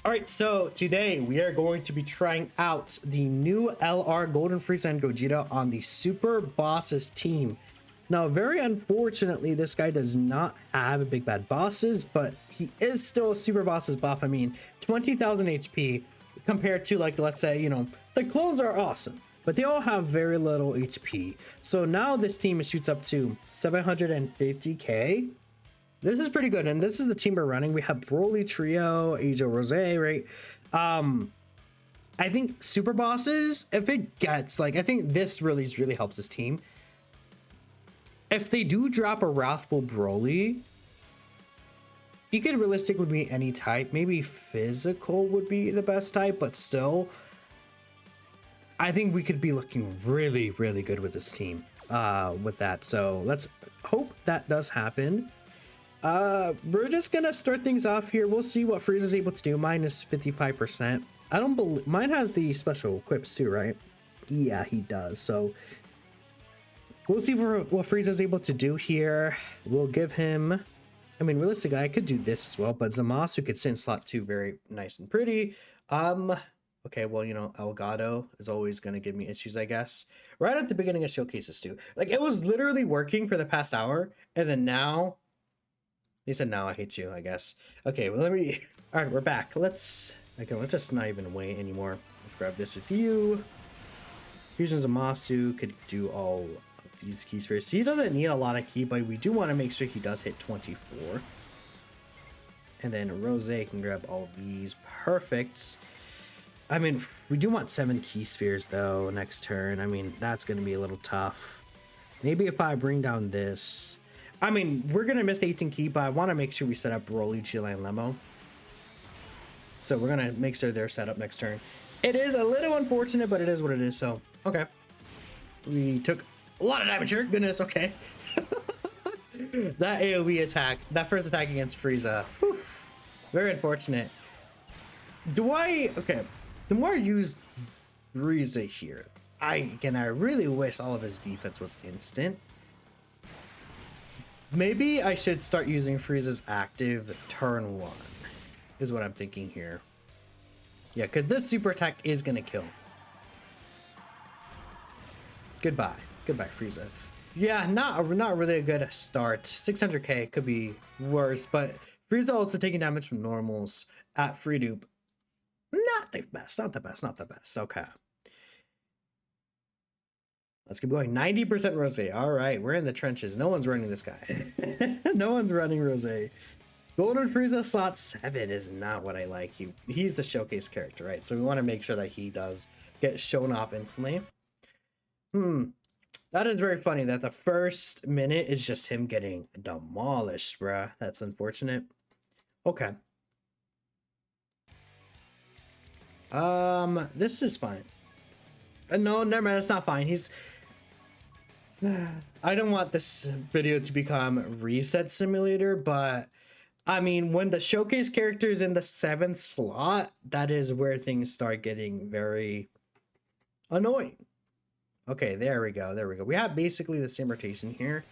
All right, so today we are going to be trying out the new LR Golden Frieza and Gogeta on the Super Bosses team. Now, very unfortunately, this guy does not have a big bad bosses, but he is still a Super Bosses buff. I mean, 20,000 HP compared to, like, let's say, you know, the clones are awesome, but they all have very little HP. So now this team shoots up to 750k. This is pretty good, and this is the team we're running. We have Broly Trio, Ajo Rose, right? I think Super Bosses, if it gets, like, I think this really helps this team. If they do drop a Wrathful Broly, he could realistically be any type. Maybe Physical would be the best type, but still, I think we could be looking really good with this team with that. So let's hope that does happen. We're just gonna start things off here. We'll see what Frieza's able to do. Mine is 55%. I don't believe mine has the special equips too, right? Yeah, he does. So we'll see what Frieza's able to do here. We'll give him, I mean, realistically, I could do this as well, but Zamasu could sit in slot 2 very nice and pretty. Okay, well, you know, Elgato is always gonna give me issues, I guess. Right at the beginning of showcases too. Like, it was literally working for the past hour, and then now he said, "Now I hate you," I guess. Okay, well, let me. All right, we're back. Let's just not even wait anymore. Let's grab this with you. Fusion Zamasu could do all of these key spheres. So he doesn't need a lot of key, but we do want to make sure he does hit 24. And then Rose can grab all these. Perfect. I mean, we do want 7 key spheres though next turn. I mean, that's going to be a little tough. Maybe if I bring down this. I mean, we're going to miss the 18 key, but I want to make sure we set up Broly, Chile, and Lemo. So we're going to make sure they're set up next turn. It is a little unfortunate, but it is what it is. So, okay. We took a lot of damage here. Goodness, okay. That AoE attack, that first attack against Frieza. Whew, very unfortunate. Okay. The more I use Frieza here, I really wish all of his defense was instant. Maybe I should start using Frieza's active turn 1 is what I'm thinking here. Yeah, because this super attack is going to kill. Goodbye, Frieza. Yeah, not really a good start. 600k could be worse, but Frieza also taking damage from normals at free dupe. Not the best. Okay. Let's keep going. 90% Rose. All right, we're in the trenches. No one's running this guy. No one's running Rose. Golden Frieza slot 7 is not what I like. He's the showcase character, right? So we want to make sure that he does get shown off instantly. That is very funny that the first minute is just him getting demolished, bruh. That's unfortunate. Okay. This is fine. No, never mind. It's not fine. I don't want this video to become Reset Simulator, but I mean, when the showcase character is in the 7th slot, that is where things start getting very annoying. Okay, there we go. We have basically the same rotation here.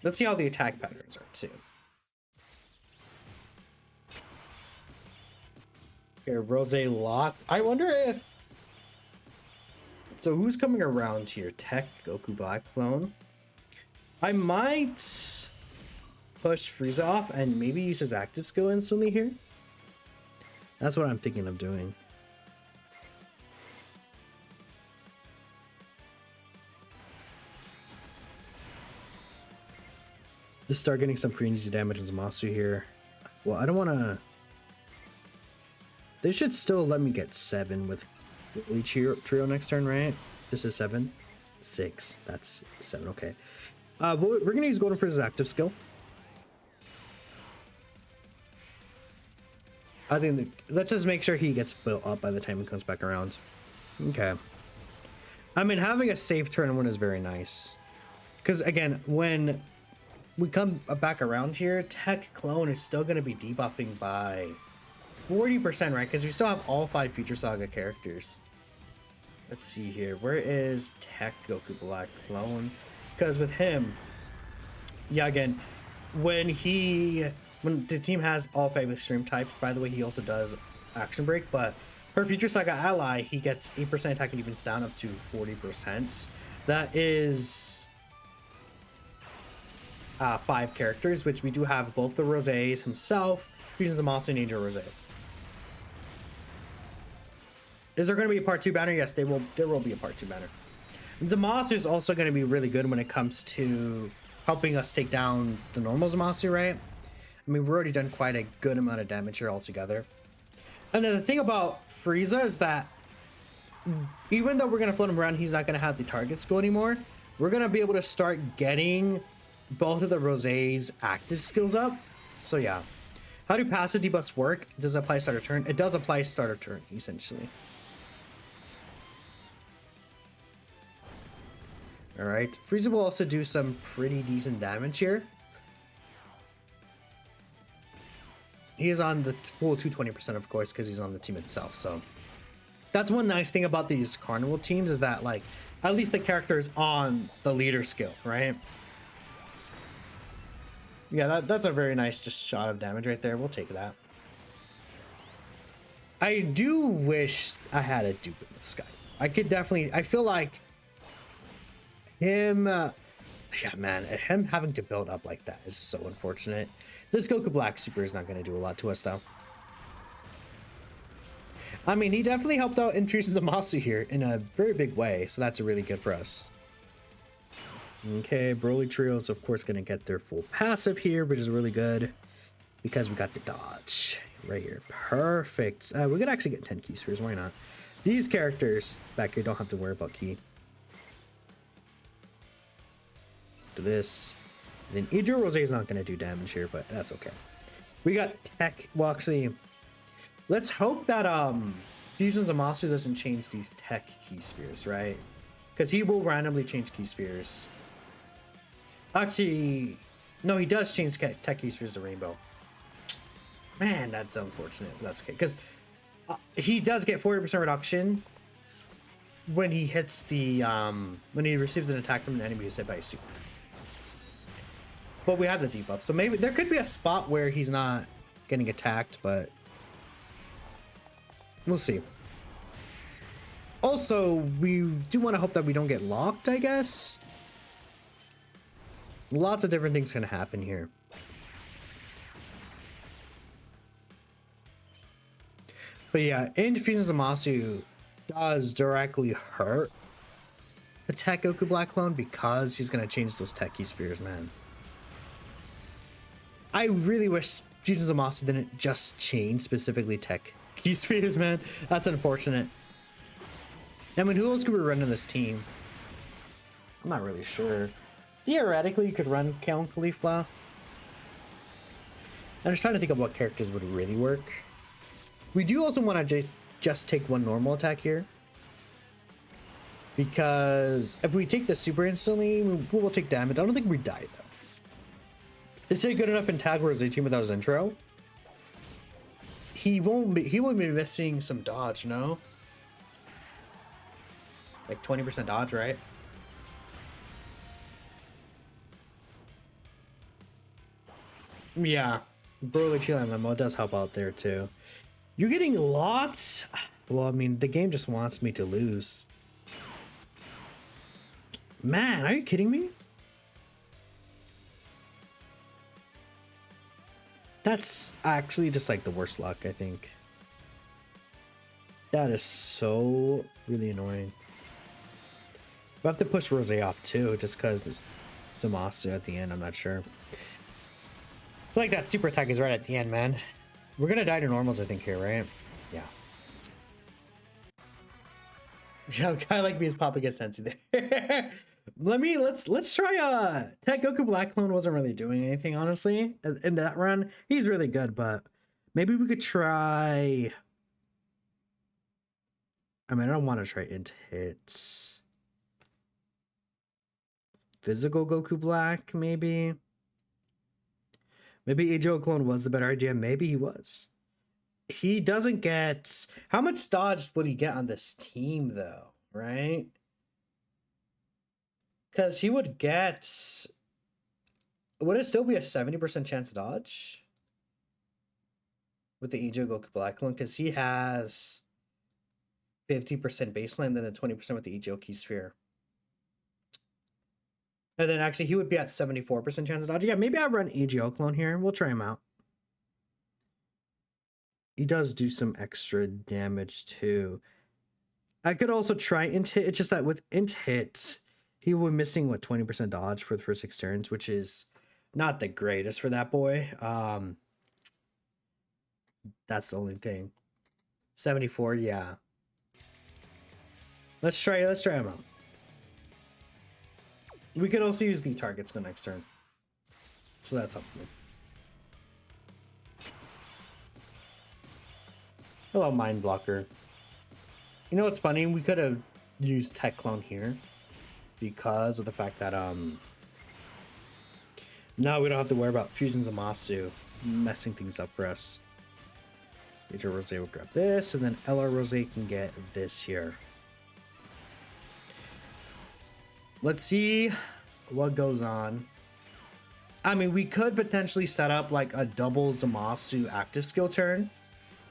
Let's see how the attack patterns are too. Okay, Rose locked. I wonder if... So who's coming around here? Tech, Goku Black Clone. I might push Frieza off and maybe use his active skill instantly here. That's what I'm thinking of doing. Just start getting some free and easy damage in Zamasu here. Well, I don't want to... They should still let me get 7 with Trio next turn, right? This is 7. 6. That's 7. Okay. We're going to use Golden Frieza's active skill. I think let's just make sure he gets built up by the time he comes back around. Okay. I mean, having a safe turn 1 is very nice. Because, again, when we come back around here, Tech Clone is still going to be debuffing by 40%, right? Because we still have all 5 Future Saga characters. Let's see here. Where is Tech Goku Black Clone? Because with him, yeah, again, when the team has all 5 extreme types, by the way, he also does action break, but per Future Saga ally, he gets 8% attack and evens down up to 40%. That is 5 characters, which we do have both the Rosés himself, Fusions of Moss, and Angel Rosé. Is there going to be a part 2 banner? Yes, there will be a part 2 banner. And Zamasu is also going to be really good when it comes to helping us take down the normal Zamasu, right? I mean, we've already done quite a good amount of damage here altogether. And then the thing about Frieza is that even though we're going to float him around, he's not going to have the target skill anymore. We're going to be able to start getting both of the Rosé's active skills up. So yeah. How do passive debuffs work? Does it apply start of turn? It does apply start of turn, essentially. Alright, Frieza will also do some pretty decent damage here. He is on the full 220%, of course, because he's on the team itself, so... That's one nice thing about these Carnival teams, is that, like, at least the character is on the leader skill, right? Yeah, that's a very nice just shot of damage right there. We'll take that. I do wish I had a dupe in this guy. I could definitely... I feel like... him... yeah, man, him having to build up like that is so unfortunate. This Goku Black Super is not going to do a lot to us, though. I mean, he definitely helped out introducing Zamasu here in a very big way, so that's really good for us. Okay, Broly Trio is, of course, going to get their full passive here, which is really good because we got the dodge right here. Perfect. We could actually get 10 key spheres. Why not? These characters back here don't have to worry about key. To this. Then Idro Rosé is not going to do damage here, but that's okay. We got tech. Well, actually, let's hope that Fusions of Master doesn't change these tech key spheres, right? Because he will randomly change key spheres. Actually, no, he does change tech key spheres to Rainbow. Man, that's unfortunate, but that's okay. Because he does get 40% reduction when he hits the when he receives an attack from an enemy who's hit by a super. But we have the debuff, so maybe there could be a spot where he's not getting attacked, but we'll see. Also, we do want to hope that we don't get locked, I guess. Lots of different things can happen here. But yeah, Infusions of Zamasu does directly hurt the Tech Goku Black Clone because he's going to change those Tech Key Spheres, man. I really wish Fusions of Zamasu didn't just change specifically Tech Key Spheres, man. That's unfortunate. I mean, who else could we run in this team? I'm not really sure. Theoretically, you could run Count Caulifla. I'm just trying to think of what characters would really work. We do also want to just take one normal attack here. Because if we take the super instantly, we will take damage. I don't think we die, though. Is it good enough in Tag Wars 18 without his intro? He won't be missing some dodge, no? Like 20% dodge, right? Yeah. Broly Chilan Limo does help out there too. You're getting locked? Well, I mean, the game just wants me to lose. Man, are you kidding me? That's actually just like the worst luck, I think. That is so really annoying. We'll have to push Rosé off too, just because Zamasu at the end, I'm not sure. Like that super attack is right at the end, man. We're gonna die to normals, I think, here, right? Yeah. Yeah, a guy like me is popping a Sensi there. Let's try Tech Goku Black Clone wasn't really doing anything, honestly, in that run. He's really good, but maybe we could try. I mean, I don't want to try int hits. Physical Goku Black, maybe. Maybe Ajo Clone was the better idea. Maybe he was. He doesn't get... How much dodge would he get on this team, though? Right? Because he would get... Would it still be a 70% chance dodge? with the Ejo Goku Black Clone because he has 50% baseline, then the 20% with the Ejo Key Sphere. And then actually he would be at 74% chance of dodge. Yeah, maybe I'll run Ejo Clone here. We'll try him out. He does do some extra damage too. I could also try int hit. It's just that with int hit, he would be missing what 20% dodge for the first 6 turns, which is not the greatest for that boy. That's the only thing. 74, yeah. Let's try him out. We could also use the targets the next turn. So that's something. Hello, Mind Blocker. You know what's funny? We could have used Tech Clone here because of the fact that now we don't have to worry about Fusions of Masu messing things up for us. Major Rose will grab this, and then LR Rose can get this here. Let's see what goes on. I mean, we could potentially set up like a double Zamasu active skill turn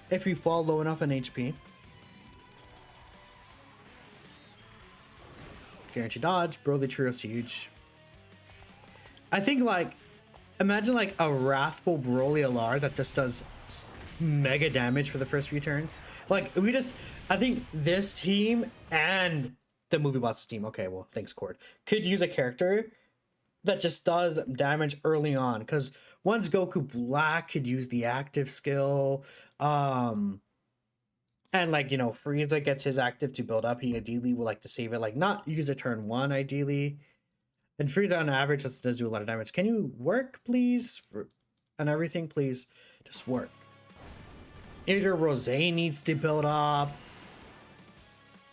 if we fall low enough in HP. Guaranteed dodge, Broly Trio's huge. I think like, imagine like a Wrathful Broly LR that just does mega damage for the first few turns. Like I think this team and the Movie Boss team, okay, well, thanks Cord, could use a character that just does damage early on. Because once Goku Black could use the active skill, and like, you know, Frieza gets his active to build up, he ideally would like to save it, like not use a turn 1 ideally. And Frieza on average does do a lot of damage. Can you work, please? And everything, please. Just work. Asia Rose needs to build up.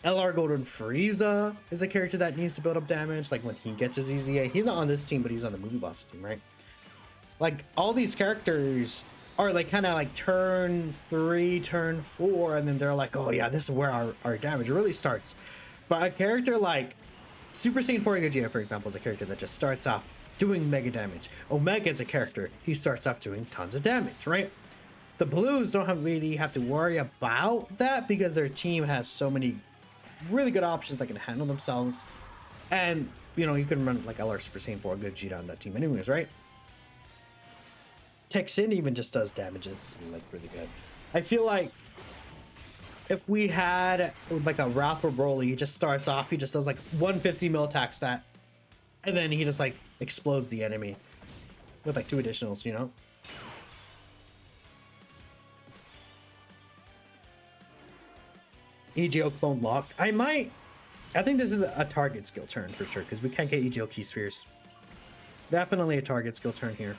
LR Golden Frieza is a character that needs to build up damage. Like when he gets his EZA. He's not on this team, but he's on the Movie Boss team, right? Like all these characters are like kind of like turn 3, turn 4, and then they're like, oh yeah, this is where our damage really starts. But a character like Super Saiyan 4 Gogeta, for example, is a character that just starts off doing mega damage. Omega is a character, he starts off doing tons of damage, right? The Blues don't really have to worry about that because their team has so many really good options that can handle themselves. And, you know, you can run like LR Super Saiyan 4 Gogeta on that team anyways, right? Texin even just does damages like really good. I feel like if we had like a Wrathful Broly, he just starts off, he just does like 150 mil attack stat, and then he just like explodes the enemy with like 2 additionals, you know? EGO clone locked. I think this is a target skill turn for sure, because we can't get EGO key spheres. Definitely a target skill turn here.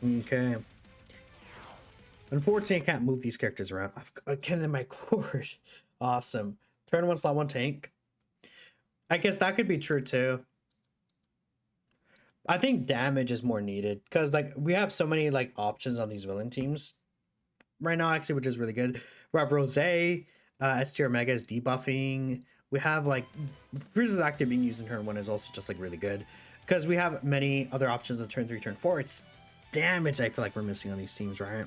Okay. Unfortunately, I can't move these characters around. I've got in my cord. Awesome. Turn 1 slot 1 tank. I guess that could be true too. I think damage is more needed because like we have so many like options on these villain teams right now, actually, which is really good. Rob Rose, S tier Omega is debuffing. We have like Frieza's active being used in turn 1 is also just like really good because we have many other options in turn 3, turn 4. It's damage I feel like we're missing on these teams, right?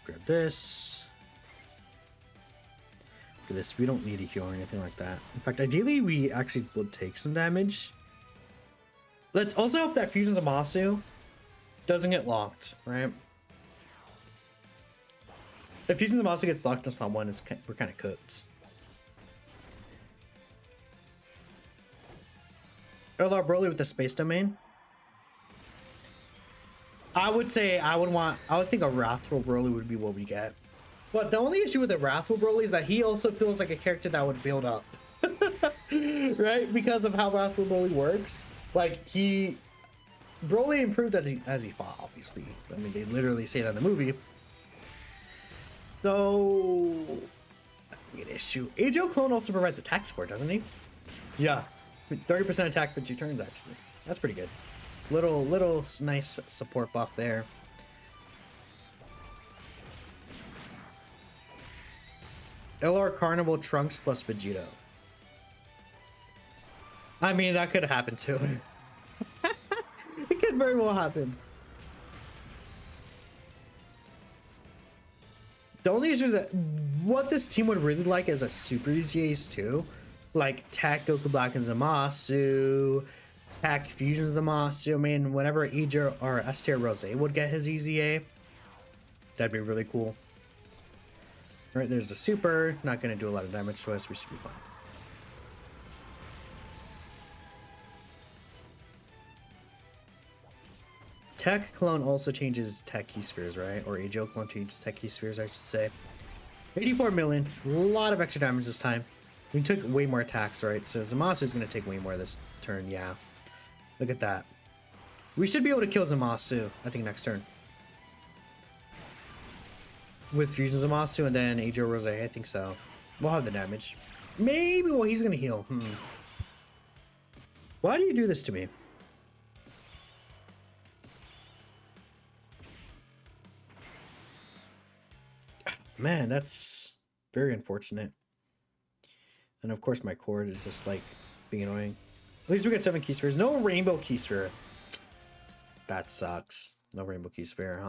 Grab this. Look at this. We don't need a heal or anything like that. In fact, ideally we actually would take some damage. Let's also hope that Fusions of Masu doesn't get locked, right? If Fusions of Masu gets locked in slot 1, we're kind of cooked. LR Broly with the space domain. I would say I would think a Wrathful Broly would be what we get. But the only issue with the Wrathful Broly is that he also feels like a character that would build up. Right? Because of how Wrathful Broly works. Like Broly improved as he fought, obviously. I mean, they literally say that in the movie. So, an issue. Ajo Clone also provides attack support, doesn't he? Yeah. 30% attack for 2 turns, actually. That's pretty good. Little nice support buff there. LR Carnival Trunks plus Vegito. I mean, that could happen too. It could very well happen. The only issue is that what this team would really like is a super easy ace too. Like Tech Goku Black and Zamasu, Tech Fusion Zamasu. I mean, whenever Ejo or Estier Rose would get his easy A, that'd be really cool. All right, there's the super. Not going to do a lot of damage to us. We should be fine. Tech clone also changes tech key spheres, right? Or Ejo clone changes tech key spheres, I should say. 84 million. A lot of extra damage this time. We took way more attacks, right? So Zamasu is going to take way more this turn, yeah. Look at that. We should be able to kill Zamasu, I think, next turn. With Fusion Zamasu and then Ejo Rose, I think so. We'll have the damage. Maybe, well, he's going to heal. Why do you do this to me? Man, that's very unfortunate. And of course my cord is just like being annoying. At least we get 7 key spheres. No rainbow key sphere. That sucks. No rainbow key sphere,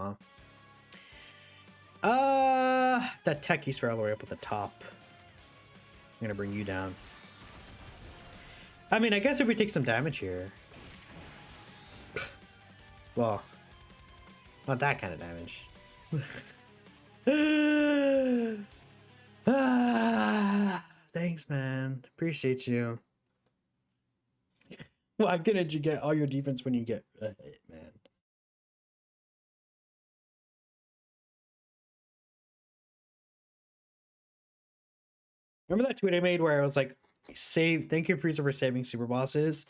huh? That tech key sphere all the way up at the top. I'm gonna bring you down. I mean, I guess if we take some damage here. Well, not that kind of damage. Thanks, man. Appreciate you. Why couldn't you get all your defense when you get a hit, man? Remember that tweet I made where I was like, thank you, Frieza, for saving super bosses.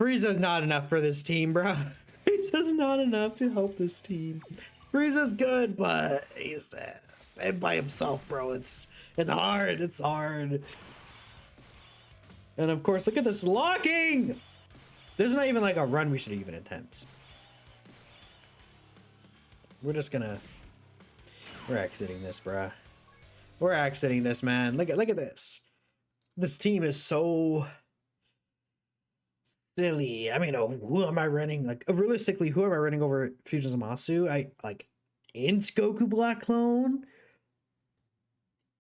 Frieza's not enough for this team, bro. Frieza's not enough to help this team. Frieza's good, but he's by himself, bro. It's hard. It's hard. And of course, look at this locking. There's not even like a run we should even attempt. We're just gonna. We're exiting this, bruh. We're exiting this, man. Look at this. This team is so silly. I mean, who am I running? Like, realistically, who am I running over Fusion Zamasu? I like Int Goku Black Clone.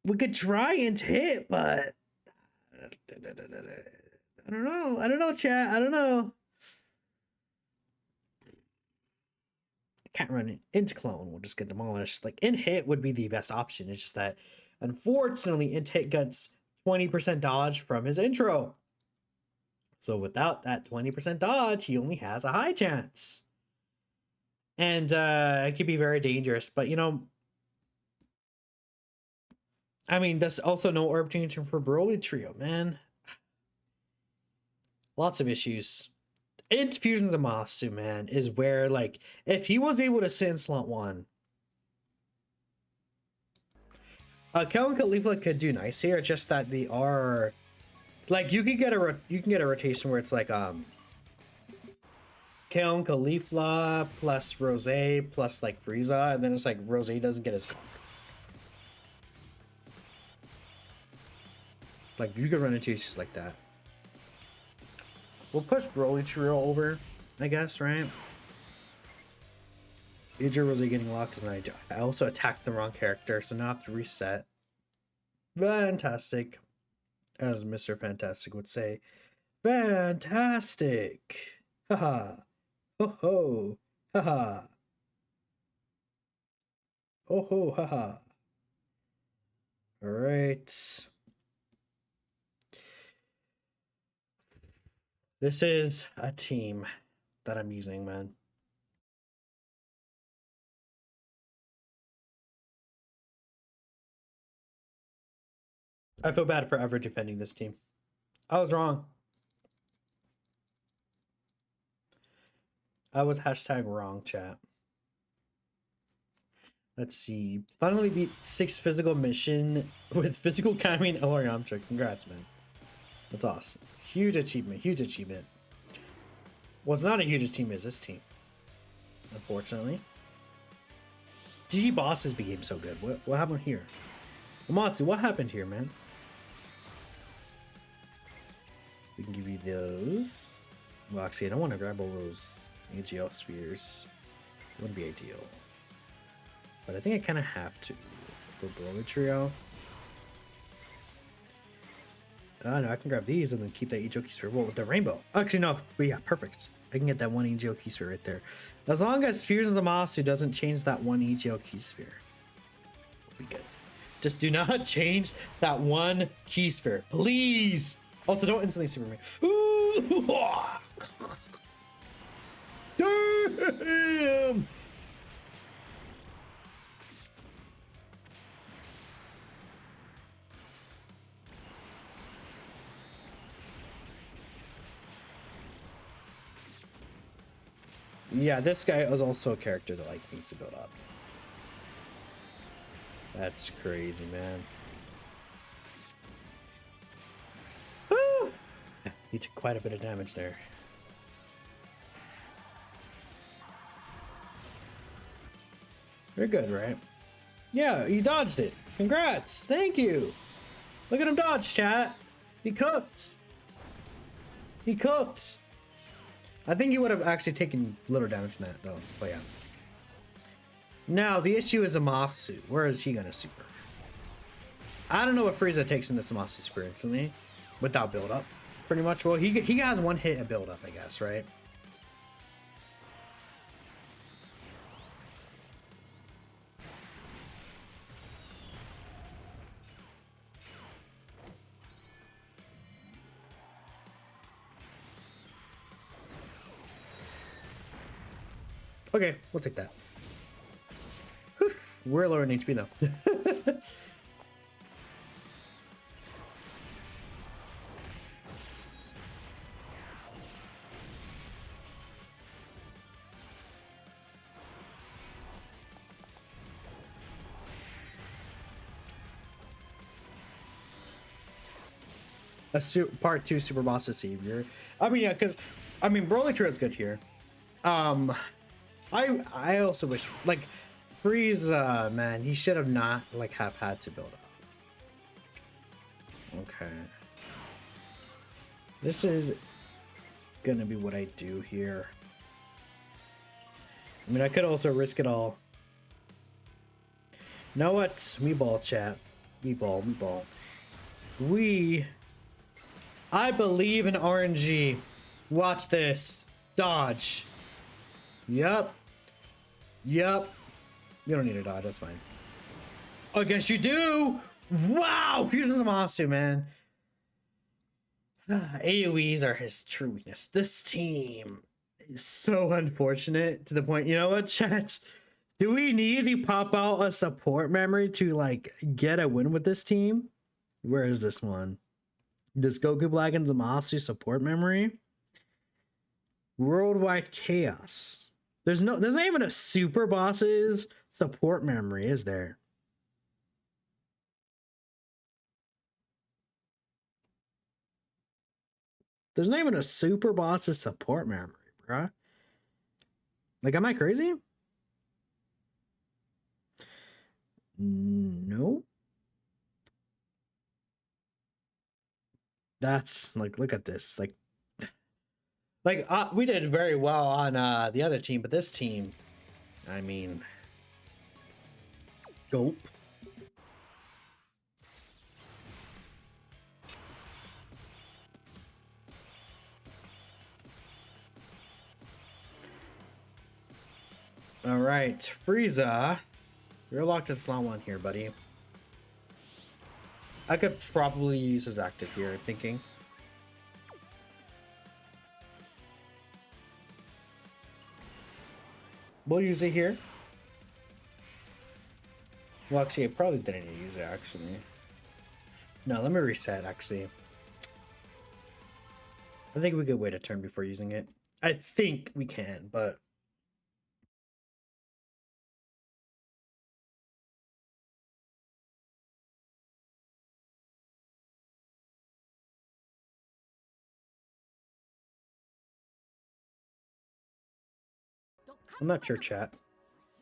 We could try and hit, but I don't know. I don't know, chat. I don't know. I can't run it. Int Clone. We'll just get demolished. Like, Int Hit would be the best option. It's just that, unfortunately, Int Hit gets 20% dodge from his intro. So without that 20% dodge, he only has a high chance. And it could be very dangerous. But, you know, I mean, that's also no orb change for Broly Trio, man. Lots of issues. Int Fusion Zamasu, man, is where, like, if he was able to sit in slot 1, Kel and Khalifa could do nice here. It's just that they are, like, you can get a rotation where it's like Kel and Khalifa plus Rose plus like Frieza, and then it's like Rose doesn't get his card. Like, you could run into issues like that. We'll push Broly Trio over, I guess, right? Ejo Rose getting locked is not ideal. I also attacked the wrong character, so now I have to reset. Fantastic. As Mr. Fantastic would say. Fantastic! Haha. Ho ho. Haha. Ho ho haha. Alright. This is a team that I'm using, man. I feel bad for ever defending this team. I was wrong. I was #wrong, chat. Let's see. Finally beat 6 physical mission with physical Kami and El Yamcha. Congrats, man. That's awesome. Huge achievement. Huge achievement. What's not a huge achievement is this team. Unfortunately. GG bosses became so good. What happened here? Amatsu, what happened here, man? We can give you those. Well, actually, I don't want to grab all those AGL spheres. It wouldn't be ideal. But I think I kind of have to. for Broly Trio. Oh no, I can grab these and then keep that Ijoki Sphere. Well, with the rainbow. Actually, no. But yeah, perfect. I can get that one Ijoki Sphere right there. As long as Fusion Zamasu doesn't change that one Ijoki Sphere, we'll be good. Just do not change that one key sphere, please. Also, don't instantly super me. Damn! Yeah, this guy is also a character that like needs to build up. That's crazy, man. Woo! He took quite a bit of damage there. You're good, right? Yeah, you dodged it. Congrats. Thank you. Look at him dodge, chat. He cooked. He cooked. I think he would have actually taken little damage from that, though. But yeah. Now, the issue is Zamasu. Where is he going to super? I don't know what Frieza takes in the Zamasu super instantly. Without build-up. Pretty much. Well, he has one hit at build-up, I guess, right? Okay, we'll take that. Whew, we're lower in HP though. Part 2 Super Boss Savior. I mean, yeah, because I mean Broly Trio is good here. I also wish like Frieza, man, he should have not like have had to build up. Okay. This is gonna be what I do here. I mean, I could also risk it all. You know what? Meatball chat. Meatball. I believe in RNG. Watch this. Dodge. Yep. You don't need to dodge, that's fine. I guess you do! Wow! Fusion Zamasu, man. AoEs are his true weakness. This team is so unfortunate to the point, you know what, chat? Do we need to pop out a support memory to, like, get a win with this team? Where is this one? This Goku Black and Zamasu support memory? Worldwide Chaos. There's not even a Super Bosses support memory, is there? There's not even a Super Bosses support memory, bruh. Like, am I crazy? Nope. That's like, look at this. Like we did very well on the other team, but this team, I mean, gulp. All right, Frieza, you're locked in slot 1 here, buddy. I could probably use his active here, thinking. We'll use it here. Well, actually, I probably didn't need to use it, actually. No, let me reset, actually. I think we could wait a turn before using it. I think we can, but... I'm not sure, chat.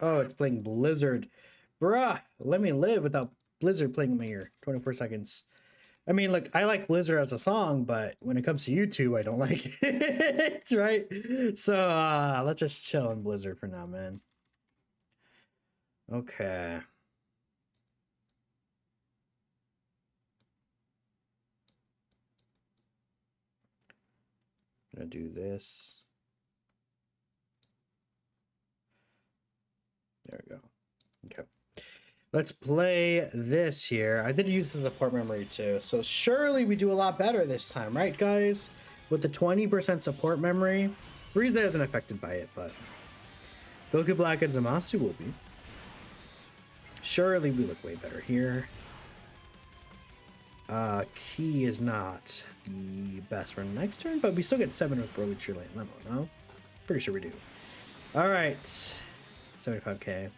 Oh, it's playing Blizzard. Bruh, let me live without Blizzard playing in my ear. 24 seconds. I mean, like, I like Blizzard as a song, but when it comes to YouTube, I don't like it, right? So, let's just chill in Blizzard for now, man. Okay. Gonna do this. There we go. Okay. Let's play this here. I did use the support memory too, so surely we do a lot better this time, right, guys? With the 20% support memory. Frieza isn't affected by it, but Goku Black and Zamasu will be. Surely we look way better here. Key is not the best for next turn, but we still get 7 with Broly, True Light, Lemo, no? Pretty sure we do. Alright. 75k.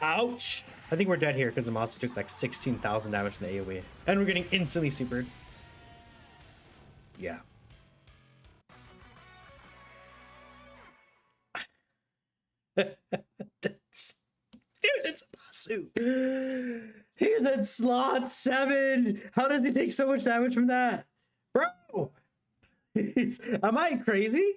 Ouch! I think we're dead here because the monster took like 16,000 damage from the AoE. And we're getting instantly supered. Yeah. That's Fusion Zamasu. He's at slot 7. How does he take so much damage from that? Bro! Am I crazy?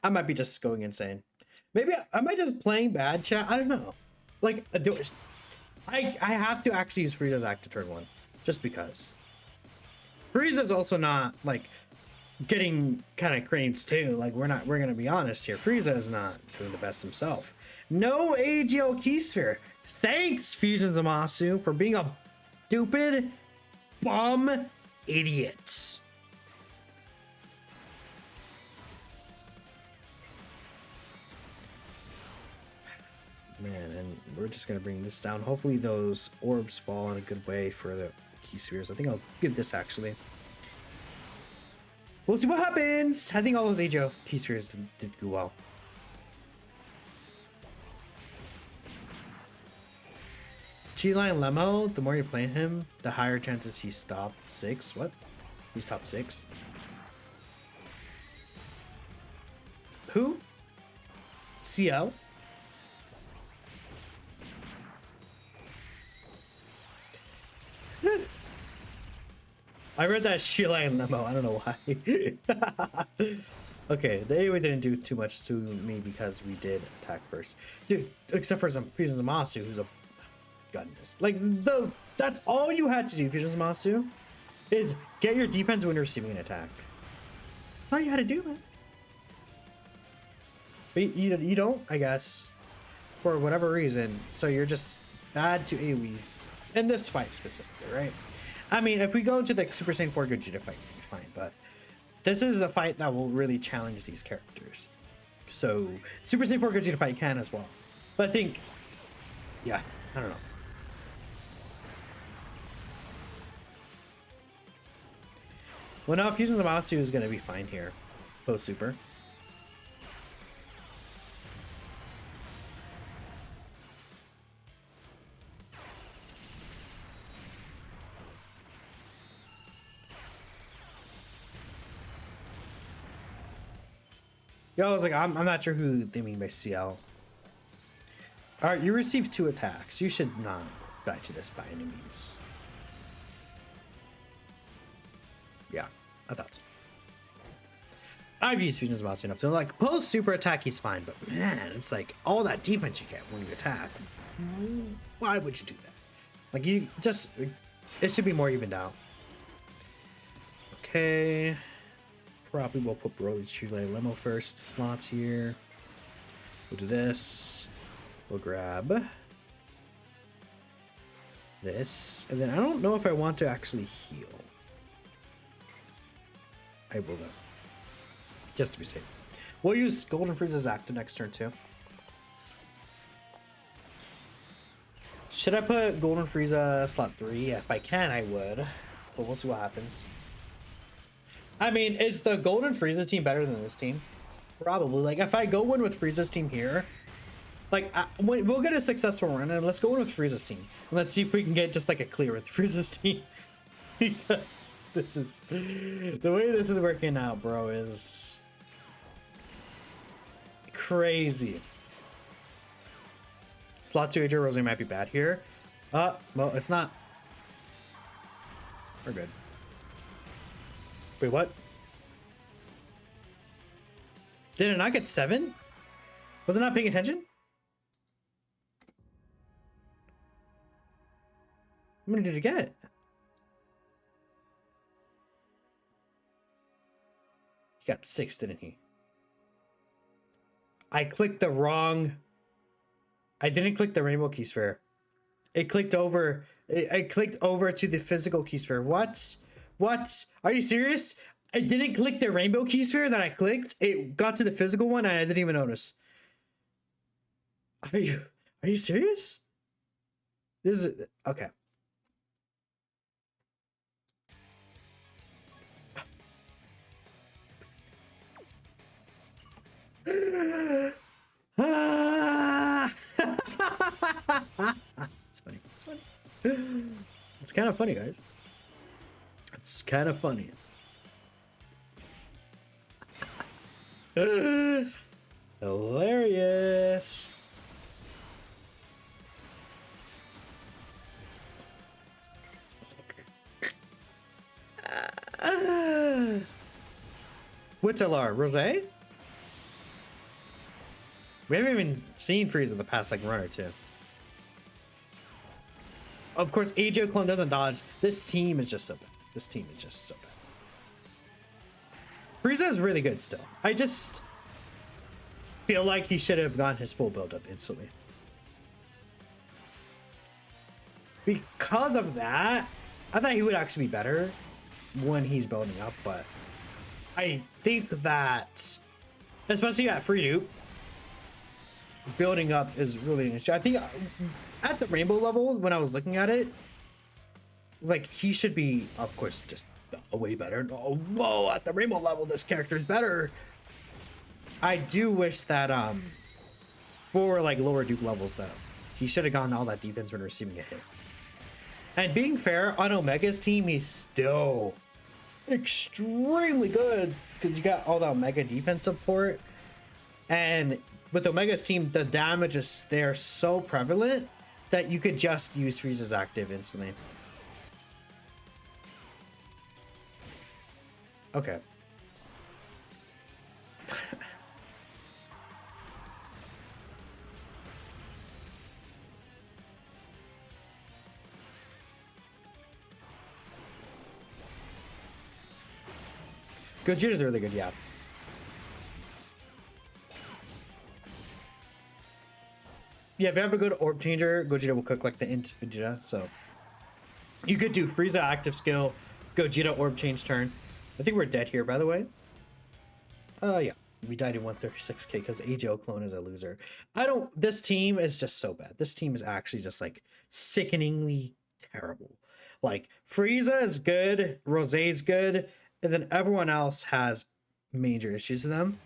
I might be just going insane. Maybe I might just playing bad, chat. I don't know. Like, I have to actually use Frieza's act to turn 1. Just because. Frieza's also not, like, getting kind of cranes too. Like, we're gonna be honest here. Frieza is not doing the best himself. No AGL key sphere. Thanks, Fusion Zamasu, for being a stupid bum idiot. Man, and we're just gonna bring this down. Hopefully those orbs fall in a good way for the key spheres. I think I'll give this actually. We'll see what happens. I think all those AGL key spheres did go well. G-Line Lemo, the more you're playing him, the higher chances he's top 6. What? He's top 6. Who? CL? I read that G-Line Lemo. I don't know why. Okay, the AoE didn't do too much to me because we did attack first. Dude, except for some Fusion Zamasu, who's a... Goodness. Like, that's all you had to do, Fusion Zamasu, is get your defense when receiving an attack. That's all you had to do, man. But you don't, I guess, for whatever reason. So you're just bad to AoEs in this fight specifically, right? I mean, if we go into the Super Saiyan 4 Gogeta fight, we'll be fine. But this is the fight that will really challenge these characters. So Super Saiyan 4 Gogeta fight can as well. But I think, yeah, I don't know. Well, now Fusion Zamasu is going to be fine here, post super. Yo, I was like, I'm not sure who they mean by CL. All right, you received 2 attacks. You should not die to this by any means. Yeah, I thought so. I've used Fusion Zamasu enough, so like post super attack he's fine, but man, it's like all that defense you get when you attack. Why would you do that? Like, you just, it should be more evened out. Okay, probably we'll put Broly, Chile, Lemo first slots here. We'll do this. We'll grab this, and then I don't know if I want to actually heal. I will though, just to be safe. We'll use Golden Frieza's active next turn too. Should I put Golden Frieza slot 3? If I can, I would, but we'll see what happens. I mean, is the Golden Frieza team better than this team? Probably. Like, if I go in with Frieza's team here, like, we'll get a successful run, and let's go in with Frieza's team. And let's see if we can get just like a clear with Frieza's team. Because this is the way this is working out, bro, is crazy. Slot 2 AJ Rosé might be bad here. Well, it's not. We're good. Wait, what? Did it not get 7? Was I not paying attention? How many did it get? He got 6, didn't he? I clicked the wrong... I didn't click the rainbow key sphere. It clicked over... I clicked over to the physical key sphere. What? What? Are you serious? I didn't click the rainbow key sphere that I clicked. It got to the physical one and I didn't even notice. Are you serious? This is... Okay. It's funny. It's funny. It's kind of funny, guys. It's kind of funny. Hilarious. Which LR? Rose? We haven't even seen Frieza in the past like run or two. Of course, AJ clone doesn't dodge. This team is just so bad. This team is just so bad. Frieza is really good still. I just feel like he should have gotten his full build up instantly. Because of that, I thought he would actually be better when he's building up, but I think that, especially at free dupe, building up is really an issue. I think at the rainbow level, when I was looking at it, like he should be, of course, just way better. Oh, whoa, at the rainbow level, this character is better. I do wish that for like lower dupe levels though, he should have gotten all that defense when receiving a hit. And being fair, on Omega's team, he's still extremely good because you got all that Omega defense support. And with Omega's team, the damage is there so prevalent that you could just use Frieza's active instantly. Okay. Gogeta's really good, yeah. Yeah, if you have a good orb changer, Gogeta will cook like the int Vegeta, so you could do Frieza active skill, Gogeta orb change turn. I think we're dead here, by the way. Yeah, we died in 136k because the AJO clone is a loser. This team is just so bad. This team is actually just like sickeningly terrible. Like Frieza is good, Rosé's good, and then everyone else has major issues with them.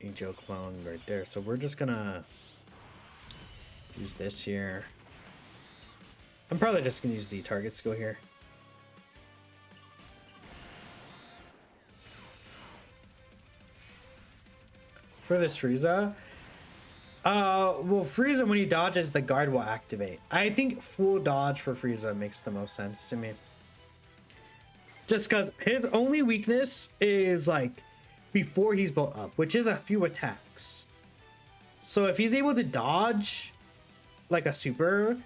AJO clone right there. So we're just gonna use this here. I'm probably just gonna use the target skill here. For this Frieza, well, Frieza, when he dodges, the guard will activate. I think full dodge for Frieza makes the most sense to me. Just because his only weakness is like before he's built up, which is a few attacks. So if he's able to dodge like a super,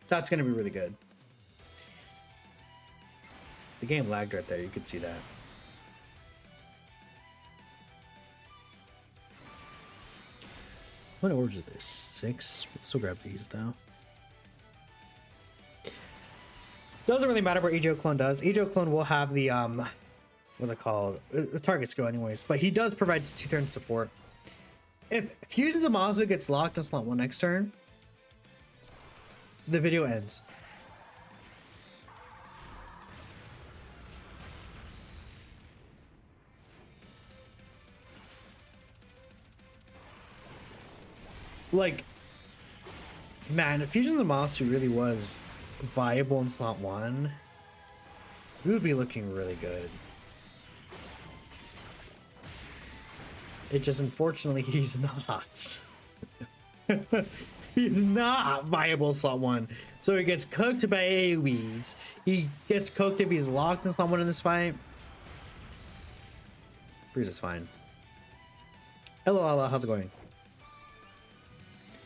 that's going to be really good. The game lagged right there. You could see that. What orbs is this? 6? Still grab these though. Doesn't really matter what AJO clone does. AJO clone will have the what's it called? The target skill anyways, but he does provide 2-turn support. If Fusion Zamasu gets locked on slot 1 next turn, the video ends. Like, man, if Fusion Zamasu really was viable in slot 1, we would be looking really good. It just, unfortunately, he's not. He's not viable slot 1. So he gets cooked by AoEs. He gets cooked if he's locked in slot 1 in this fight. Frieza's fine. Hello, Allah, how's it going?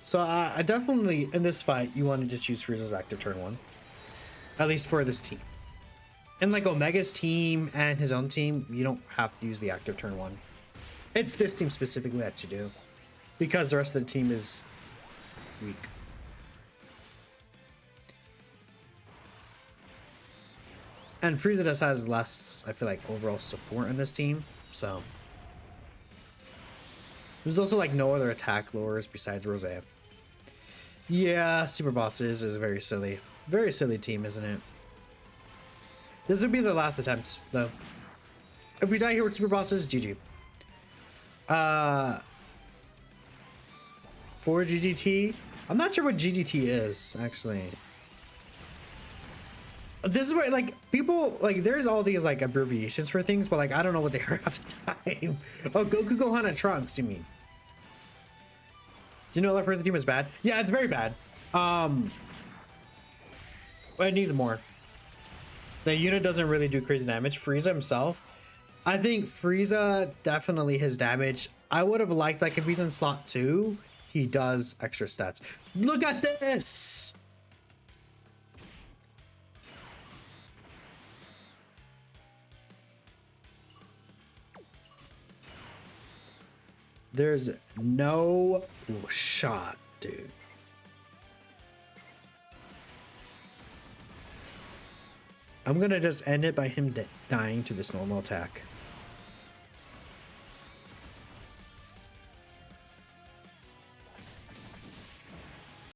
So I definitely, in this fight, you want to just use Frieza's active turn 1. At least for this team. In like Omega's team and his own team, you don't have to use the active turn 1. It's this team specifically that you do. Because the rest of the team is weak. And Frieza just has less, I feel like, overall support in this team. So there's also like no other attack lures besides Rose. Yeah, Super Bosses is a very silly team, isn't it? This would be the last attempt, though. If we die here with Super Bosses, GG. For GGT, I'm not sure what GGT is, actually. This is where, like, people, like, there's all these, like, abbreviations for things, but, like, I don't know what they are half the time. Oh, Goku, Gohan, and Trunks, you mean? Do you know that first team is bad? Yeah, it's very bad. But it needs more. The unit doesn't really do crazy damage. Frieza himself, I think Frieza, definitely his damage. I would have liked, like, if he's in slot 2, he does extra stats. Look at this! There's no shot, dude. I'm gonna just end it by him dying to this normal attack.